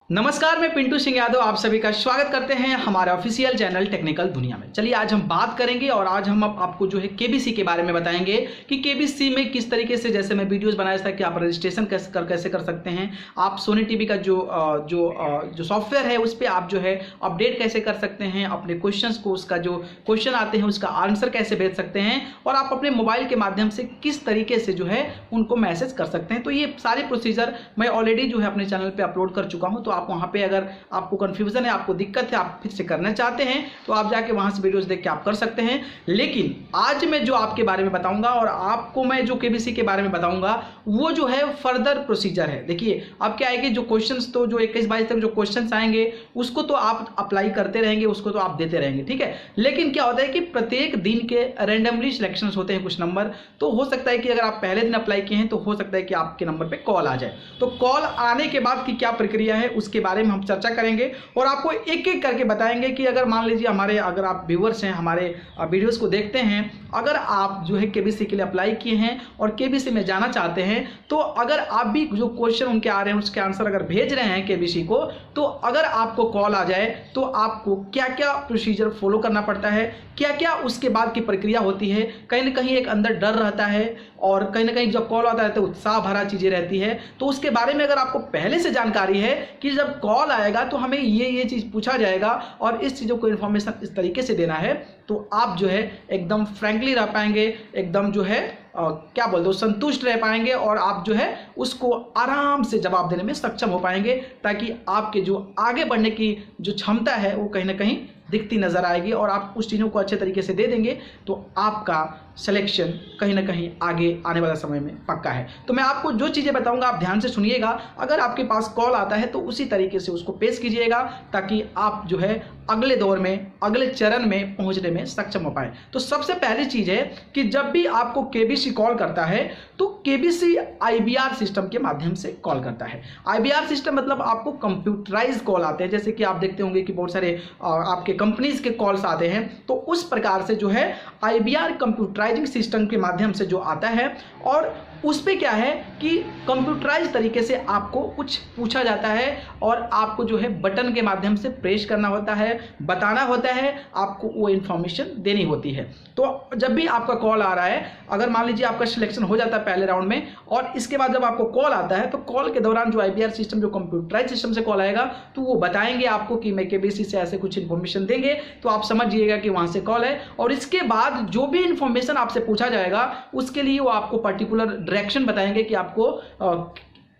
नमस्कार, मैं पिंटू सिंह यादव आप सभी का स्वागत करते हैं हमारे ऑफिशियल चैनल टेक्निकल दुनिया में। चलिए आज हम बात करेंगे और आज हम आपको जो है केबीसी के बारे में बताएंगे कि केबीसी में किस तरीके से, जैसे मैं वीडियोस बनाया था कि आप रजिस्ट्रेशन कैसे कर सकते हैं, आप सोनी टीवी का जो सॉफ्टवेयर है उस पर आप जो है अपडेट कैसे कर सकते हैं, अपने क्वेश्चंस को, उसका जो क्वेश्चन आते हैं उसका आंसर कैसे भेज सकते हैं और आप अपने मोबाइल के माध्यम से किस तरीके से जो है उनको मैसेज कर सकते हैं। तो ये सारे प्रोसीजर मैं ऑलरेडी जो है अपने चैनल पर अपलोड कर चुका हूँ। तो आप वहाँ पे अगर आपको कंफ्यूजन है, आपको दिक्कत है, आप फिर से करना चाहते हैं तो आप जाके वहाँ से वीडियोस देख के आप कर सकते हैं। लेकिन आज मैं जो आपके बारे में बताऊंगा और आपको मैं जो केबीसी के बारे में बताऊंगा वो जो है फर्दर प्रोसीजर है। देखिए अब क्या है कि जो क्वेश्चंस, तो जो 21-22 तक जो क्वेश्चंस आएंगे उसको तो आप अप्लाई करते रहेंगे, उसको तो आप देते रहेंगे, ठीक है। लेकिन क्या होता है कि प्रत्येक दिन के रैंडमली सिलेक्शंस होते हैं कुछ नंबर, तो हो सकता है कि अगर आप पहले दिन अप्लाई किए हैं तो हो सकता है कि आपके नंबर पर कॉल आ जाए। तो कॉल आने के बाद की क्या प्रक्रिया है उसके बारे में हम चर्चा करेंगे और आपको एक एक करके बताएंगे कि अगर मान लीजिए अगर आप व्यूअर्स हैं, हमारे वीडियोस को देखते हैं, अगर आप जो है केबीसी के लिए अप्लाई किए हैं और केबीसी में जाना चाहते हैं, तो अगर आप भी जो क्वेश्चन उनके आ रहे हैं उसके आंसर अगर भेज रहे हैं केबीसी को, तो अगर आपको कॉल आ जाए तो आपको क्या क्या प्रोसीजर फॉलो करना पड़ता है, क्या क्या उसके बाद की प्रक्रिया होती है। कहीं ना कहीं एक अंदर डर रहता है और कहीं ना कहीं जब कॉल आता है तो उत्साह भरा चीज़ें रहती है। तो उसके बारे में अगर आपको पहले से जानकारी है कि जब कॉल आएगा तो हमें ये चीज़ पूछा जाएगा और इस चीज़ों को इन्फॉर्मेशन इस तरीके से देना है, तो आप जो है एकदम फ्रैंकली रह पाएंगे, एकदम जो है क्या बोलते हो, संतुष्ट रह पाएंगे और आप जो है उसको आराम से जवाब देने में सक्षम हो पाएंगे, ताकि आपके जो आगे बढ़ने की जो क्षमता है वो कहीं ना कहीं दिखती नजर आएगी और आप उस चीज़ों को अच्छे तरीके से दे देंगे तो आपका सिलेक्शन कहीं ना कहीं आगे आने वाला समय में पक्का है। तो मैं आपको जो चीज़ें बताऊंगा आप ध्यान से सुनिएगा। अगर आपके पास कॉल आता है तो उसी तरीके से उसको पेश कीजिएगा ताकि आप जो है अगले दौर में, अगले चरण में पहुंचने में सक्षम हो पाए। तो सबसे पहली चीज़ है कि जब भी आपको केबीसी कॉल करता है तो केबीसी आईबीआर सिस्टम के माध्यम से कॉल करता है। आईबीआर सिस्टम मतलब आपको कंप्यूटराइज कॉल आते हैं, जैसे कि आप देखते होंगे कि बहुत सारे आपके कंपनीज के कॉल्स आते हैं, तो उस प्रकार से जो है आईबीआर कंप्यूटराइजिंग सिस्टम के माध्यम से जो आता है और उस पे क्या है कि कंप्यूटराइज तरीके से आपको कुछ पूछा जाता है और आपको जो है बटन के माध्यम से प्रेस करना होता है, बताना होता है, आपको वो इन्फॉर्मेशन देनी होती है। तो जब भी आपका कॉल आ रहा है, अगर मान लीजिए आपका सिलेक्शन हो जाता है पहले राउंड में और इसके बाद जब आपको कॉल आता है तो कॉल के दौरान जो आईबीआर सिस्टम, जो कंप्यूटराइज सिस्टम से कॉल आएगा तो वो बताएंगे आपको कि मैं केबीसी से ऐसे कुछ इन्फॉर्मेशन देंगे, तो आप समझिएगा कि वहाँ से कॉल है। और इसके बाद जो भी इन्फॉर्मेशन आपसे पूछा जाएगा उसके लिए वो आपको पर्टिकुलर डायरेक्शन बताएंगे कि आपको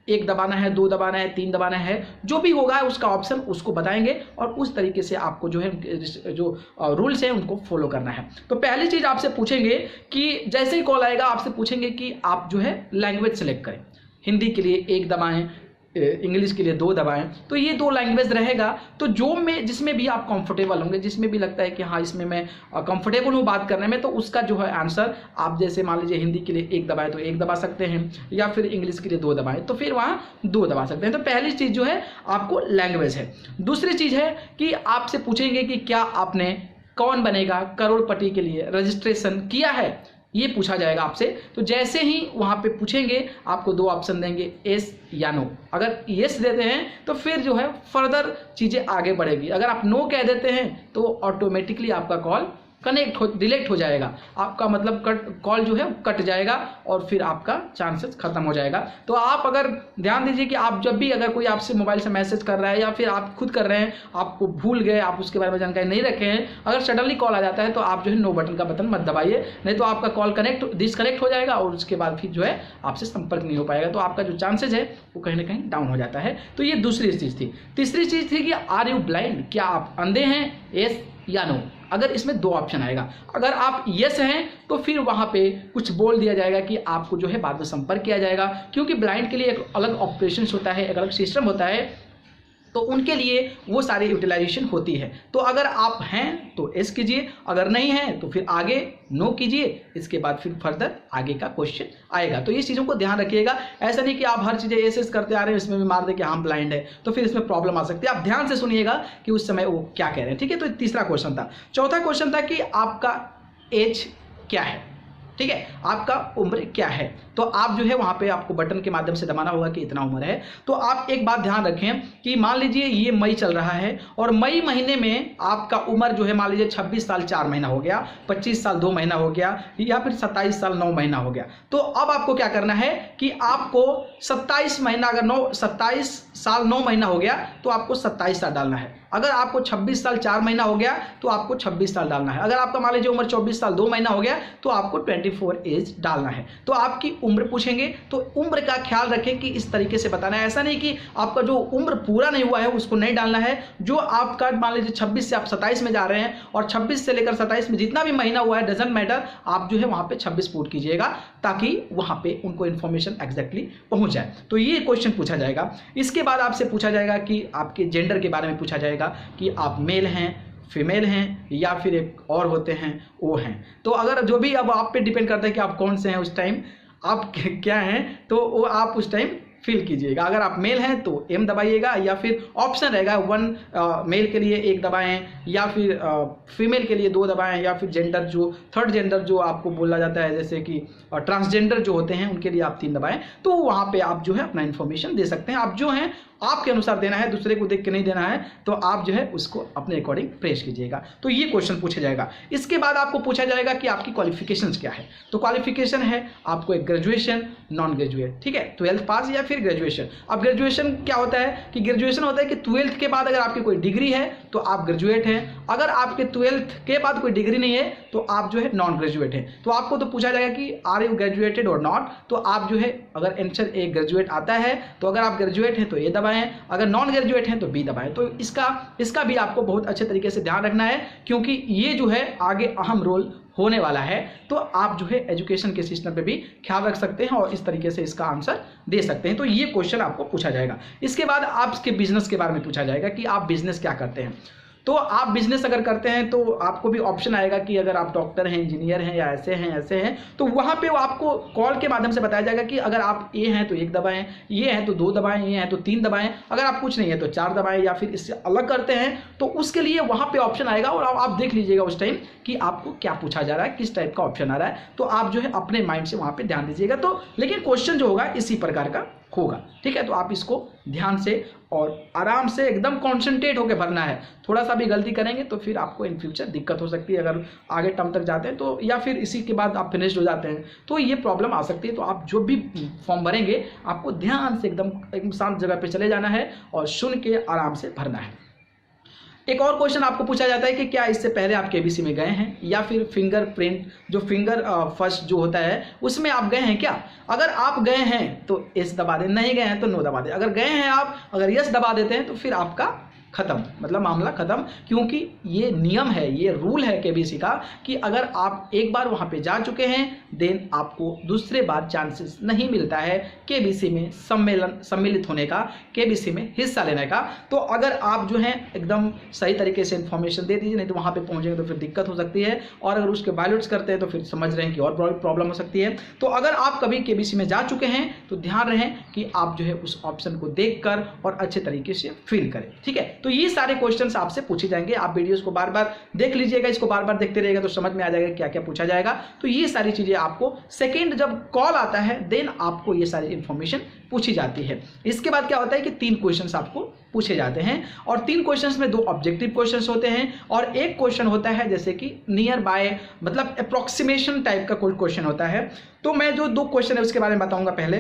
1 दबाना है, 2 दबाना है, 3 दबाना है, जो भी होगा उसका ऑप्शन उसको बताएंगे और उस तरीके से आपको जो है जो रूल्स हैं उनको फॉलो करना है। तो पहली चीज़ आपसे पूछेंगे कि जैसे ही कॉल आएगा आपसे पूछेंगे कि आप जो है लैंग्वेज सेलेक्ट करें। हिंदी के लिए 1 दबाएं, इंग्लिश के लिए 2 दबाएं। तो ये 2 लैंग्वेज रहेगा। तो जिसमें भी आप कंफर्टेबल होंगे, जिसमें भी लगता है कि हाँ इसमें मैं कंफर्टेबल हूँ बात करने में, तो उसका जो है आंसर आप, जैसे मान लीजिए हिंदी के लिए 1 दबाएं तो 1 दबा सकते हैं, या फिर इंग्लिश के लिए 2 दबाएं तो फिर वहाँ 2 दबा सकते हैं। तो पहली चीज़ जो है आपको लैंग्वेज है। दूसरी चीज़ है कि आपसे पूछेंगे कि क्या आपने कौन बनेगा करोड़पति के लिए रजिस्ट्रेशन किया है, ये पूछा जाएगा आपसे। तो जैसे ही वहाँ पे पूछेंगे आपको 2 ऑप्शन देंगे, यस या नो। अगर यस देते हैं तो फिर जो है फर्दर चीज़ें आगे बढ़ेगी। अगर आप नो कह देते हैं तो ऑटोमेटिकली आपका कॉल डिलीट हो जाएगा, आपका मतलब कॉल जो है कट जाएगा और फिर आपका चांसेस खत्म हो जाएगा। तो आप अगर ध्यान दीजिए कि आप जब भी अगर कोई आपसे मोबाइल से मैसेज कर रहा है या फिर आप खुद कर रहे हैं, आपको भूल गए, आप उसके बारे में जानकारी नहीं रखे हैं, अगर सडनली कॉल आ जाता है तो आप जो है नो बटन का बटन मत दबाइए, नहीं तो आपका कॉल डिस्कनेक्ट हो जाएगा और उसके बाद फिर जो है आपसे संपर्क नहीं हो पाएगा। तो आपका जो चांसेज है वो कहीं ना कहीं डाउन हो जाता है। तो ये दूसरी चीज़ थी। तीसरी चीज़ थी कि आर यू ब्लाइंड, क्या आप अंधे हैं, यस या नो। अगर इसमें 2 ऑप्शन आएगा, अगर आप यस हैं तो फिर वहाँ पे कुछ बोल दिया जाएगा कि आपको जो है बाद में संपर्क किया जाएगा, क्योंकि ब्लाइंड के लिए एक अलग ऑपरेशन होता है, एक अलग सिस्टम होता है, तो उनके लिए वो सारी यूटिलाइजेशन होती है। तो अगर आप हैं तो एस कीजिए, अगर नहीं है तो फिर आगे नो कीजिए, इसके बाद फिर फर्दर आगे का क्वेश्चन आएगा। तो ये चीज़ों को ध्यान रखिएगा। ऐसा नहीं कि आप हर चीज़ें एस करते आ रहे हैं, इसमें भी मार दे कि हम ब्लाइंड है, तो फिर इसमें प्रॉब्लम आ सकती है। आप ध्यान से सुनिएगा कि उस समय वो क्या कह रहे हैं, ठीक है। तो तीसरा क्वेश्चन था। चौथा क्वेश्चन था कि आपका एज क्या है। ठीक है, आपका उम्र क्या है। तो आप जो है वहां पे आपको बटन के माध्यम से दबाना होगा कि इतना उम्र है। तो आप एक बात ध्यान रखें कि मान लीजिए ये मई चल रहा है और मई महीने में आपका उम्र जो है मान लीजिए 26 साल 4 महीना हो गया, 25 साल 2 महीना हो गया, या फिर 27 साल 9 महीना हो गया। तो अब आपको क्या करना है कि आपको 27 महीना, अगर 27 साल 9 महीना हो गया तो आपको 27 साल डालना है। अगर आपको 26 साल 4 महीना हो गया तो आपको 26 साल डालना है। अगर आपका मान लीजिए उम्र 24 साल 2 महीना हो गया तो आपको 24 एज डालना है। तो आपकी उम्र पूछेंगे तो उम्र का ख्याल रखें कि इस तरीके से बताना है। ऐसा नहीं कि आपका जो उम्र पूरा नहीं हुआ है उसको नहीं डालना है। जो आपका मान लीजिए 26 से आप 27 में जा रहे हैं और 26 से लेकर 27 में जितना भी महीना हुआ है डजंट मैटर, आप जो है वहां पे 26 पुट कीजिएगा ताकि वहां पे उनको इन्फॉर्मेशन एग्जैक्टली पहुंच जाए। तो ये क्वेश्चन पूछा जाएगा। इसके बाद आपसे पूछा जाएगा कि आपके जेंडर के बारे में पूछा जाएगा कि आप मेल हैं, फीमेल हैं, या फिर एक और होते हैं वो हैं। तो अगर जो भी अब आप पे डिपेंड करता है कि आप कौन से हैं, उस टाइम आप क्या हैं तो वो आप उस टाइम फिल कीजिएगा। अगर आप मेल हैं तो एम दबाइएगा, या फिर ऑप्शन रहेगा 1 मेल के लिए 1 दबाएं, या फिर फीमेल के लिए 2 दबाएं, या फिर जेंडर जो थर्ड जेंडर जो आपको बोला जाता है जैसे कि ट्रांसजेंडर जो होते हैं उनके लिए आप 3 दबाएं। तो वहाँ पे आप जो है अपना इन्फॉर्मेशन दे सकते हैं। आप जो हैं आपके अनुसार देना है, दूसरे को देख के नहीं देना है। तो आप जो है उसको अपने अकॉर्डिंग प्रेस कीजिएगा। तो ये क्वेश्चन पूछा जाएगा। इसके बाद आपको पूछा जाएगा कि आपकी क्वालिफिकेशंस क्या है। तो क्वालिफिकेशन है आपको एक ग्रेजुएशन, नॉन ग्रेजुएट, ठीक है, 12th पास या फिर ग्रेजुएशन। अब ग्रेजुएशन क्या होता है कि ग्रेजुएशन होता है कि 12th के बाद अगर आपकी कोई डिग्री है तो आप ग्रेजुएट हैं। अगर आपके 12th के बाद कोई डिग्री नहीं है तो आप जो है नॉन ग्रेजुएट हैं। तो आपको तो पूछा जाएगा कि आर यू ग्रेजुएटेड और नॉट। तो आप जो है अगर आंसर ए ग्रेजुएट आता है तो अगर आप ग्रेजुएट हैं तो ए दबाएं, अगर नॉन ग्रेजुएट हैं तो बी दबाएं। तो इसका भी आपको बहुत अच्छे तरीके से ध्यान रखना है क्योंकि ये जो है आगे अहम रोल होने वाला है। तो आप जो है एजुकेशन के सिस्टम पे भी ख्याल रख सकते हैं और इस तरीके से इसका आंसर दे सकते हैं। तो ये क्वेश्चन आपको पूछा जाएगा। इसके बाद आपके बिजनेस के बारे में पूछा जाएगा कि आप बिजनेस क्या करते हैं। तो आप बिजनेस अगर करते हैं तो आपको भी ऑप्शन आएगा कि अगर आप डॉक्टर हैं, इंजीनियर हैं, या ऐसे हैं तो वहाँ पे वो आपको कॉल के माध्यम से बताया जाएगा कि अगर आप ये हैं तो 1 दबाएं, ये हैं तो 2 दबाएं, ये हैं तो 3 दबाएं, अगर आप कुछ नहीं है तो 4 दबाएं, या फिर इससे अलग करते हैं तो उसके लिए वहाँ पे ऑप्शन आएगा और आप देख लीजिएगा उस टाइम कि आपको क्या पूछा जा रहा है, किस टाइप का ऑप्शन आ रहा है। तो आप जो है अपने माइंड से वहाँ पर ध्यान दीजिएगा। तो लेकिन क्वेश्चन जो होगा इसी प्रकार का होगा, ठीक है। तो आप इसको ध्यान से और आराम से एकदम कॉन्सेंट्रेट होकर भरना है। थोड़ा सा भी गलती करेंगे तो फिर आपको इन फ्यूचर दिक्कत हो सकती है। अगर आगे टर्म तक जाते हैं तो, या फिर इसी के बाद आप फिनिश्ड हो जाते हैं तो ये प्रॉब्लम आ सकती है। तो आप जो भी फॉर्म भरेंगे आपको ध्यान से एकदम शांत जगह पे चले जाना है और सुन के आराम से भरना है। एक और क्वेश्चन आपको पूछा जाता है कि क्या इससे पहले आप केबीसी में गए हैं, या फिर फिंगरप्रिंट जो फिंगर फर्स्ट जो होता है उसमें आप गए हैं क्या। अगर आप गए हैं तो एस दबा दें, नहीं गए हैं तो नो दबा दें। अगर गए हैं आप, अगर यस दबा देते हैं तो फिर आपका खत्म, मतलब मामला खत्म। क्योंकि ये नियम है, ये रूल है केबीसी का कि अगर आप एक बार वहां पे जा चुके हैं देन आपको दूसरे बार चांसेस नहीं मिलता है केबीसी में सम्मिलित होने का, केबीसी में हिस्सा लेने का। तो अगर आप जो हैं एकदम सही तरीके से इंफॉर्मेशन दे दीजिए, नहीं तो वहां पे पहुंचेंगे तो फिर दिक्कत हो सकती है। और अगर उसके वायलेट्स करते हैं तो फिर समझ रहे हैं कि और प्रॉब्लम हो सकती है। तो अगर आप कभी केबीसी में जा चुके हैं तो ध्यान रहे कि आप जो है उस ऑप्शन को देखकर और अच्छे तरीके से फिल करें, ठीक है। तो ये सारे क्वेश्चंस आपसे पूछे जाएंगे। आप वीडियोस को बार बार देख लीजिएगा, इसको बार बार देखते रहिएगा तो समझ में आ जाएगा क्या क्या पूछा जाएगा। तो ये सारी चीजें आपको सेकंड जब कॉल आता है देन आपको ये सारी इंफॉर्मेशन पूछी जाती है। इसके बाद क्या होता है कि 3 क्वेश्चंस आपको पूछे जाते हैं और 3 क्वेश्चंस में 2 ऑब्जेक्टिव क्वेश्चंस होते हैं और एक क्वेश्चन होता है जैसे कि नियर बाय, मतलब अप्रोक्सीमेशन टाइप का कोई क्वेश्चन होता है। तो मैं जो 2 क्वेश्चन है उसके बारे में बताऊंगा पहले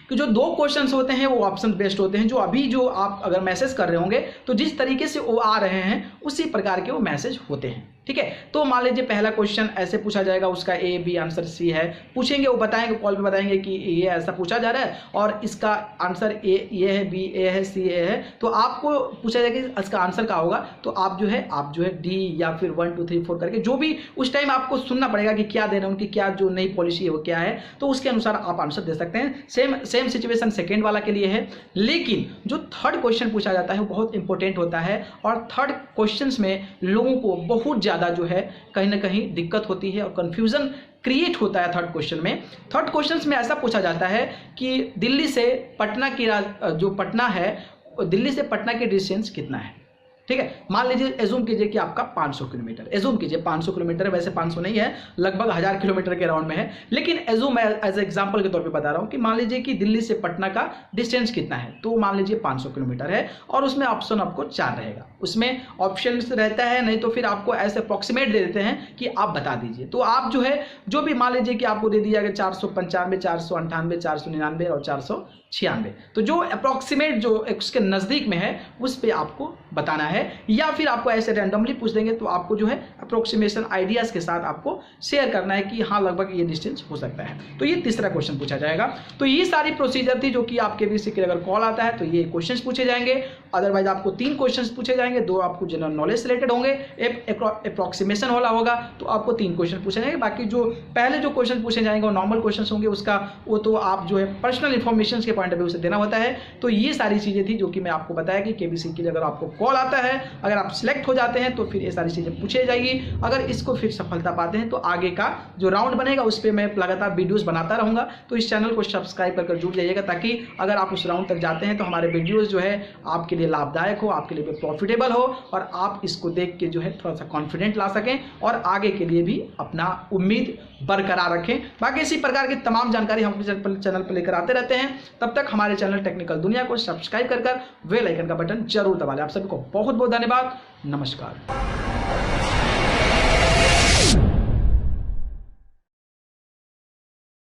कि जो 2 क्वेश्चंस होते हैं वो ऑप्शन बेस्ड होते हैं। जो अभी जो आप अगर मैसेज कर रहे होंगे तो जिस तरीके से वो आ रहे हैं उसी प्रकार के वो मैसेज होते हैं, ठीक है। तो मान लीजिए पहला क्वेश्चन ऐसे पूछा जाएगा, उसका ए बी आंसर सी है, पूछेंगे, वो बताएंगे, कॉल पे बताएंगे कि ये ऐसा पूछा जा रहा है और इसका आंसर ए ये है, बी ए है, सी ए है। तो आपको पूछा जाएगा कि इसका आंसर क्या होगा। तो आप जो है डी या फिर 1 2 3 4 करके जो भी उस टाइम आपको सुनना पड़ेगा कि क्या दे रहे हैं, उनकी क्या जो नई पॉलिसी है वो क्या है, तो उसके अनुसार आप आंसर दे सकते हैं। सेम सिचुएशन सेकेंड वाला के लिए है। लेकिन जो थर्ड क्वेश्चन पूछा जाता है वो बहुत इंपॉर्टेंट होता है और थर्ड क्वेश्चन में लोगों को बहुत ज्यादा जो है कहीं ना कहीं दिक्कत होती है और कंफ्यूजन क्रिएट होता है। थर्ड क्वेश्चन में ऐसा पूछा जाता है कि दिल्ली से पटना की जो पटना है, दिल्ली से पटना की डिस्टेंस कितना है, ठीक है। मान लीजिए एज्यूम कीजिए कि आपका 500 किलोमीटर, एज्यूम कीजिए 500 किलोमीटर है, वैसे 500 नहीं है, लगभग 1000 किलोमीटर के राउंड में है, लेकिन एज्यूम एज एग्जांपल के तौर पे बता रहा हूं कि मान लीजिए कि दिल्ली से पटना का डिस्टेंस कितना है, तो मान लीजिए 500 किलोमीटर है और उसमें ऑप्शन आपको 4 रहेगा, उसमें ऑप्शन रहता है, नहीं तो फिर आपको ऐसे अप्रोक्सीमेट दे देते हैं कि आप बता दीजिए। तो आप जो है जो भी मान लीजिए कि आपको दे दिया गया 495, 498, 499 और 496, तो जो अप्रोक्सीमेट जो उसके नज़दीक में है उस पर आपको बताना है, या फिर आपको ऐसे रैंडमली पूछ देंगे तो आपको जो है अप्रोक्सीमेशन आइडियाज़ के साथ आपको शेयर करना है कि हाँ लगभग ये डिस्टेंस हो सकता है। तो ये तीसरा क्वेश्चन पूछा जाएगा। तो ये सारी प्रोसीजर थी जो कि आपके केबीसी के लिए अगर कॉल आता है तो ये क्वेश्चन पूछे जाएंगे। अदरवाइज आपको 3 क्वेश्चन पूछे जाएंगे, 2 आपको जनरल नॉलेज से रिलेटेड होंगे, एक अप्रोक्सीमेशन वाला होगा, तो आपको 3 क्वेश्चन पूछे जाएंगे। बाकी जो पहले जो क्वेश्चन पूछे जाएंगे वो नॉर्मल क्वेश्चन होंगे, उसका वो तो आप जो है पर्सनल इन्फॉर्मेशन के पॉइंट ऑफ व्यू से देना होता है। तो ये सारी चीज़ें थी जो कि मैं आपको बताया कि केबीसी के लिए अगर आपको कॉल आता है, अगर आप सिलेक्ट हो जाते हैं तो फिर ये सारी चीज़ें पूछी जाएगी। अगर इसको फिर सफलता पाते हैं तो आगे का जो राउंड बनेगा उस पर मैं लगातार वीडियोस बनाता रहूँगा। तो इस चैनल को सब्सक्राइब कर जुड़ जाइएगा, ताकि अगर आप उस राउंड तक जाते हैं तो हमारे वीडियोज़ जो है आपके लिए लाभदायक हो, आपके लिए प्रॉफिटेबल हो और आप इसको देख के जो है थोड़ा सा कॉन्फिडेंट ला सकें और आगे के लिए भी अपना उम्मीद बरकरार रखें। बाकी इसी प्रकार की तमाम जानकारी हम अपने चैनल पर लेकर आते रहते हैं। तब तक हमारे चैनल टेक्निकल दुनिया को सब्सक्राइब कर बेल आइकन का बटन जरूर दबा लें। आप सभी को बहुत बहुत धन्यवाद। नमस्कार।